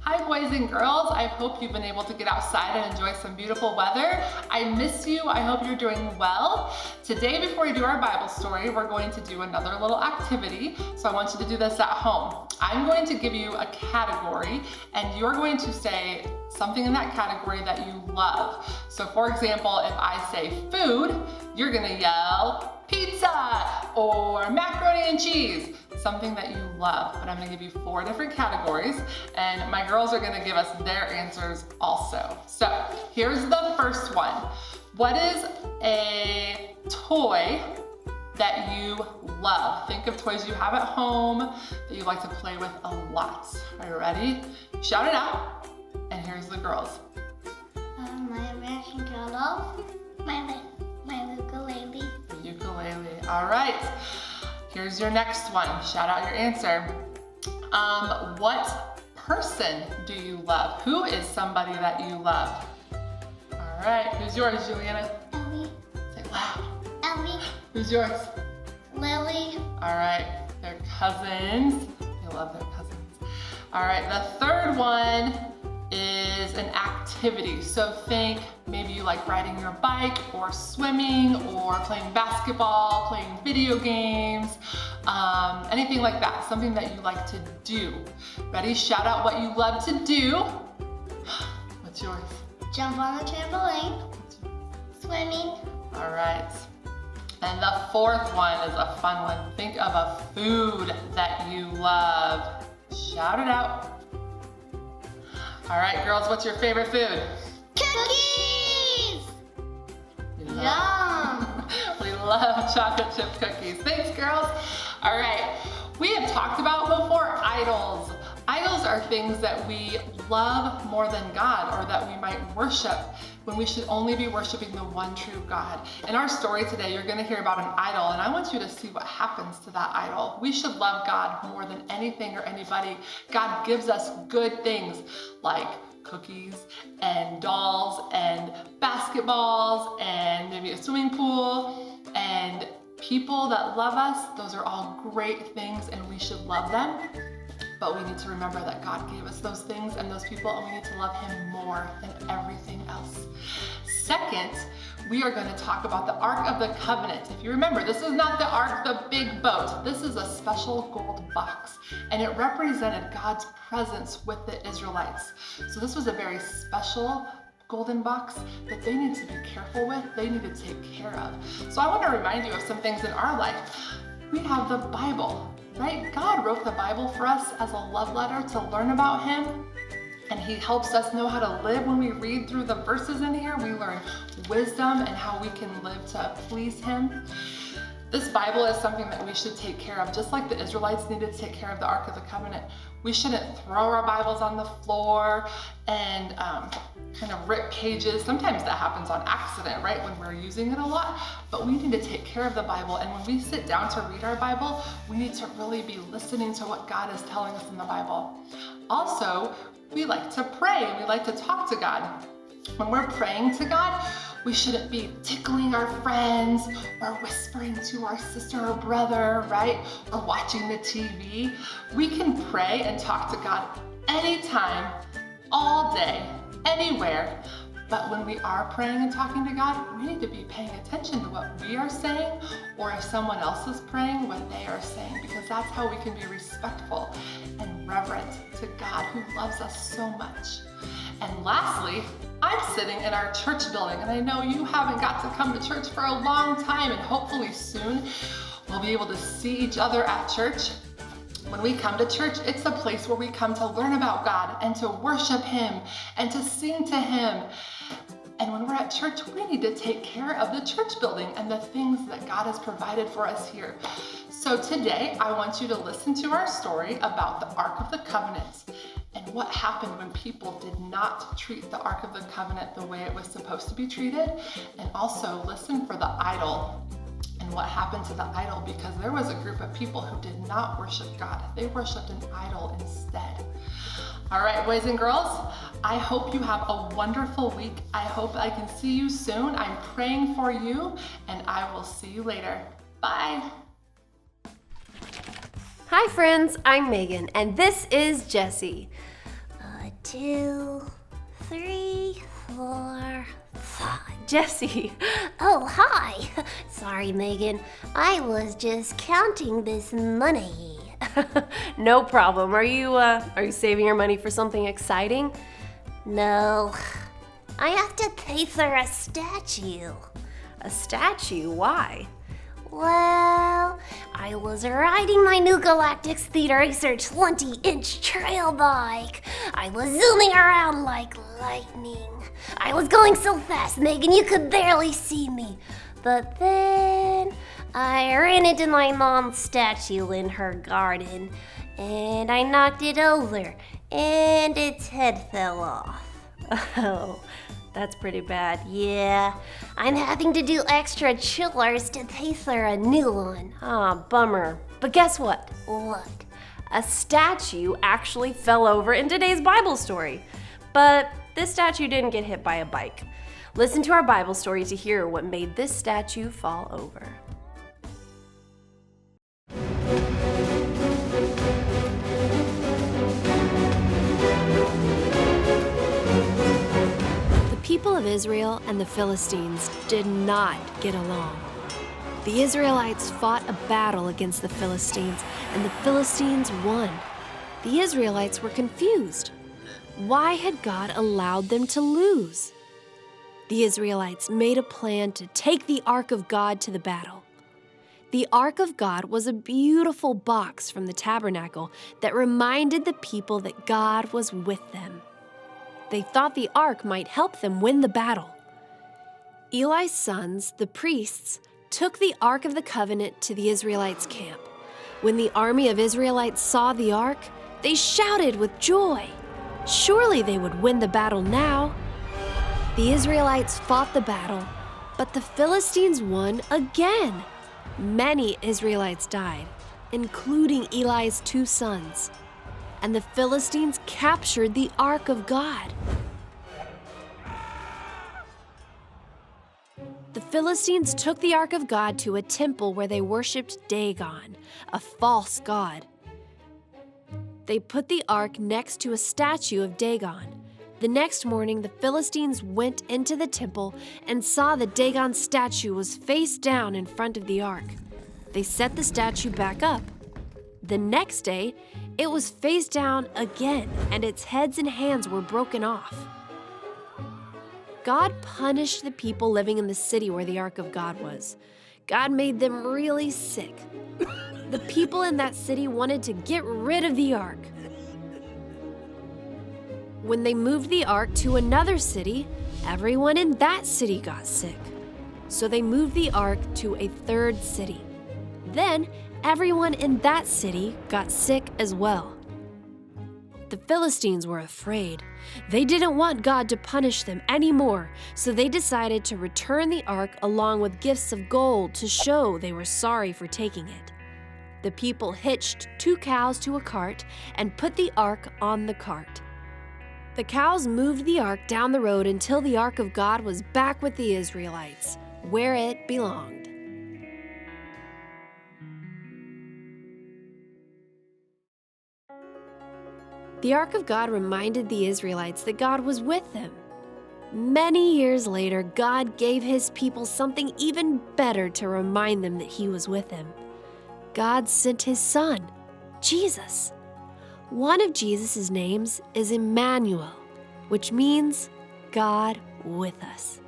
Hi boys and girls, I hope you've been able to get outside and enjoy some beautiful weather. I miss you, I hope you're doing well. Today before we do our Bible story, we're going to do another little activity. So I want you to do this at home. I'm going to give you a category and you're going to say something in that category that you love. So for example, if I say food, you're gonna yell pizza or macaroni and cheese. Something that you love, but I'm gonna give you 4 different categories and my girls are gonna give us their answers also. So here's the first one. What is a toy that you love? Think of toys you have at home that you like to play with a lot. Are you ready? Shout it out. And here's the girls. My American Girl, my ukulele. The ukulele, all right. Here's your next one. Shout out your answer. What person do you love? Who is somebody that you love? All right, who's yours, Juliana? Ellie. Say it loud. Ellie. Who's yours? Lily. All right, they're cousins. They love their cousins. All right, the third one is an activity. So think maybe you like riding your bike or swimming or playing basketball, playing video games, anything like that, something that you like to do. Ready? Shout out what you love to do. What's yours? Jump on the trampoline. Swimming. All right. And the fourth one is a fun one. Think of a food that you love. Shout it out. All right, girls, what's your favorite food? Cookies! Yum! We love chocolate chip cookies. Thanks, girls. All right, we have talked about before idols. Idols are things that we love more than God or that we might worship when we should only be worshiping the one true God. In our story today, you're gonna hear about an idol and I want you to see what happens to that idol. We should love God more than anything or anybody. God gives us good things like cookies and dolls and basketballs and maybe a swimming pool and people that love us. Those are all great things and we should love them. But we need to remember that God gave us those things and those people and we need to love Him more than everything else. Second, we are going to talk about the Ark of the Covenant. If you remember, this is not the Ark, the big boat. This is a special gold box and it represented God's presence with the Israelites. So this was a very special golden box that they need to be careful with, they need to take care of. So I want to remind you of some things in our life. We have the Bible. Right? God wrote the Bible for us as a love letter to learn about Him, and He helps us know how to live. When we read through the verses in here, we learn wisdom and how we can live to please Him. This Bible is something that we should take care of, just like the Israelites needed to take care of the Ark of the Covenant. We shouldn't throw our Bibles on the floor and kind of rip pages. Sometimes that happens on accident, right, when we're using it a lot, but we need to take care of the Bible. And when we sit down to read our Bible, we need to really be listening to what God is telling us in the Bible. Also, we like to pray and we like to talk to God. When we're praying to God, we shouldn't be tickling our friends or whispering to our sister or brother, right? Or watching the TV. We can pray and talk to God anytime, all day, anywhere. But when we are praying and talking to God, we need to be paying attention to what we are saying, or if someone else is praying, what they are saying, because that's how we can be respectful and reverent to God who loves us so much. And lastly, I'm sitting in our church building, and I know you haven't got to come to church for a long time, and hopefully soon we'll be able to see each other at church. When we come to church, it's a place where we come to learn about God and to worship Him and to sing to Him. And when we're at church, we need to take care of the church building and the things that God has provided for us here. So today, I want you to listen to our story about the Ark of the Covenant and what happened when people did not treat the Ark of the Covenant the way it was supposed to be treated. And also listen for the idol and what happened to the idol, because there was a group of people who did not worship God. They worshiped an idol instead. All right, boys and girls, I hope you have a wonderful week. I hope I can see you soon. I'm praying for you, and I will see you later. Bye. Hi friends, I'm Megan, and this is Jessie. 2, 3, 4, 5. Jesse. Oh, hi. Sorry, Megan. I was just counting this money. No problem. Are you saving your money for something exciting? No. I have to pay for a statue. A statue? Why? Well, I was riding my new Galactic Speed Racer 20-inch trail bike. I was zooming around like lightning. I was going so fast, Megan, you could barely see me. But then I ran into my mom's statue in her garden, and I knocked it over, and its head fell off. Oh, that's pretty bad. Yeah, I'm having to do extra chores to pay for a new one. Bummer. But guess what? What? A statue actually fell over in today's Bible story. But this statue didn't get hit by a bike. Listen to our Bible story to hear what made this statue fall over. The people of Israel and the Philistines did not get along. The Israelites fought a battle against the Philistines, and the Philistines won. The Israelites were confused. Why had God allowed them to lose? The Israelites made a plan to take the Ark of God to the battle. The Ark of God was a beautiful box from the tabernacle that reminded the people that God was with them. They thought the Ark might help them win the battle. Eli's sons, the priests, took the Ark of the Covenant to the Israelites' camp. When the army of Israelites saw the Ark, they shouted with joy. Surely they would win the battle now. The Israelites fought the battle, but the Philistines won again. Many Israelites died, including Eli's 2 sons, and the Philistines captured the Ark of God. The Philistines took the Ark of God to a temple where they worshipped Dagon, a false god. They put the Ark next to a statue of Dagon. The next morning, the Philistines went into the temple and saw that Dagon's statue was face down in front of the Ark. They set the statue back up. The next day, it was face down again, and its heads and hands were broken off. God punished the people living in the city where the Ark of God was. God made them really sick. The people in that city wanted to get rid of the Ark. When they moved the Ark to another city, everyone in that city got sick. So they moved the Ark to a third city. Then everyone in that city got sick as well. The Philistines were afraid. They didn't want God to punish them anymore, so they decided to return the Ark along with gifts of gold to show they were sorry for taking it. The people hitched 2 cows to a cart and put the Ark on the cart. The cows moved the Ark down the road until the Ark of God was back with the Israelites, where it belonged. The Ark of God reminded the Israelites that God was with them. Many years later, God gave his people something even better to remind them that he was with them. God sent his son, Jesus. One of Jesus' names is Emmanuel, which means God with us.